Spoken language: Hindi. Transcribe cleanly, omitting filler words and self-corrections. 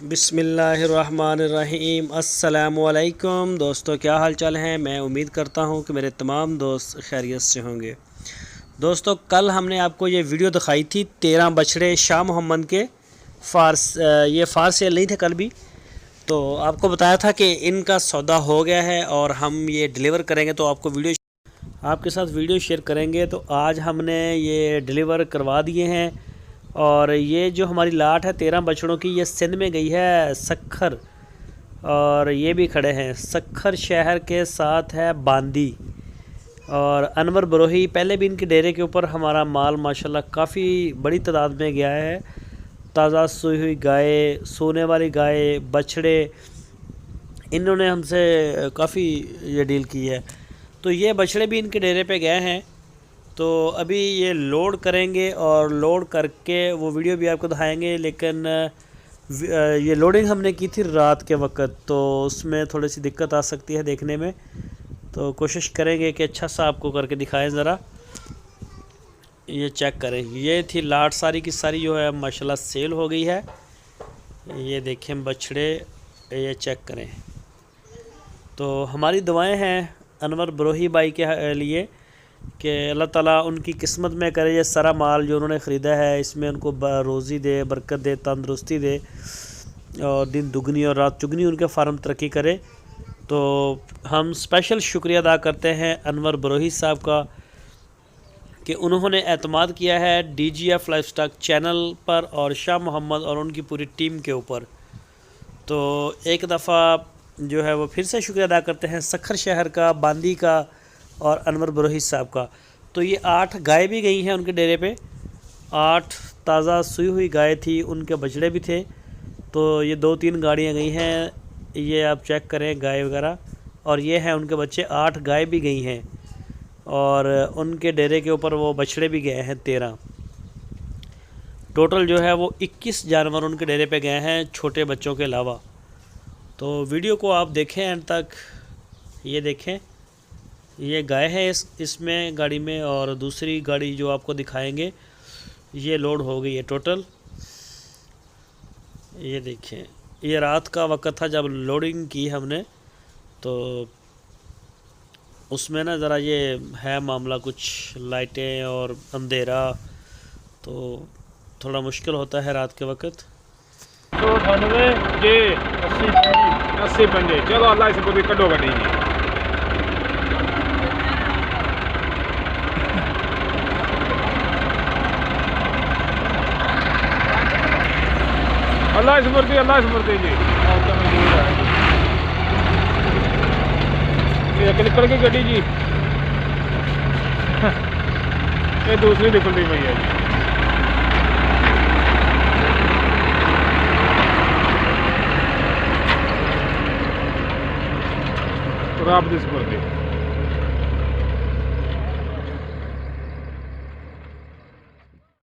बिस्मिल्लाहिर्रहमानिर्रहीम। अस्सलामुअलैकुम दोस्तों, क्या हाल चाल हैं। मैं उम्मीद करता हूं कि मेरे तमाम दोस्त खैरियत से होंगे। दोस्तों, कल हमने आपको ये वीडियो दिखाई थी 13 बछड़े शाह मोहम्मद के ये फार सेल नहीं थे कल भी, तो आपको बताया था कि इनका सौदा हो गया है और हम ये डिलीवर करेंगे, तो आपके साथ वीडियो शेयर करेंगे। तो आज हमने ये डिलीवर करवा दिए हैं और ये जो हमारी लाट है 13 बछड़ों की, ये सिंध में गई है सक्खर, और ये भी खड़े हैं सक्खर शहर के साथ है बांदी और अनवर बरोही। पहले भी इनके डेरे के ऊपर हमारा माल माशाल्लाह काफ़ी बड़ी तादाद में गया है। ताज़ा सूई हुई गाय, सोने वाली गाय, बछड़े, इन्होंने हमसे काफ़ी ये डील की है। तो ये बछड़े भी इनके डेरे पे गए हैं, तो अभी ये लोड करेंगे और लोड करके वो वीडियो भी आपको दिखाएंगे। लेकिन ये लोडिंग हमने की थी रात के वक्त, तो उसमें थोड़ी सी दिक्कत आ सकती है देखने में, तो कोशिश करेंगे कि अच्छा सा आपको करके दिखाएं। ज़रा ये चेक करें, ये थी लाट सारी की सारी जो है माशाल्लाह सेल हो गई है। ये देखें बछड़े, ये चेक करें। तो हमारी दुआएं हैं अनवर बरोही भाई के लिए कि अल्लाह ताला उनकी किस्मत में करे ये सारा माल जो उन्होंने ख़रीदा है, इसमें उनको रोज़ी दे, बरकत दे, तंदुरुस्ती दे और दिन दुगनी और रात चुगनी उनके फार्म तरक्की करे। तो हम स्पेशल शुक्रिया अदा करते हैं अनवर बरोही साहब का कि उन्होंने एतमाद किया है DGF लाइफस्टॉक चैनल पर और शाह मोहम्मद और उनकी पूरी टीम के ऊपर। तो एक दफ़ा जो है वो फिर से शुक्रिया अदा करते हैं सक्खर शहर का, बांदी का और अनवर बरोही साहब का। तो ये 8 गाय भी गई हैं उनके डेरे पे, 8 ताज़ा सुई हुई गाय थी, उनके बछड़े भी थे। तो ये 2-3 गाड़ियाँ गई हैं, ये आप चेक करें गाय वगैरह, और ये हैं उनके बच्चे। 8 गाय भी गई हैं और उनके डेरे के ऊपर वो बछड़े भी गए हैं 13। टोटल जो है वो 21 जानवर उनके डेरे पे गए हैं छोटे बच्चों के अलावा। तो वीडियो को आप देखें एंड तक। ये देखें, ये गाय है इसमें गाड़ी में, और दूसरी गाड़ी जो आपको दिखाएंगे ये लोड हो गई है टोटल। ये देखें, ये रात का वक्त था जब लोडिंग की हमने, तो उसमें ना ज़रा ये है मामला, कुछ लाइटें और अंधेरा, तो थोड़ा मुश्किल होता है रात के वक्त। 198 जे 80 पंजे। चलो अल्लाह से पूरी कटो गड्डी जी। अल्लाह स्मृति जी। एक निकल गई गड्डी जी। ये दूसरी निकलती पई है जी। रब दी स्मृति।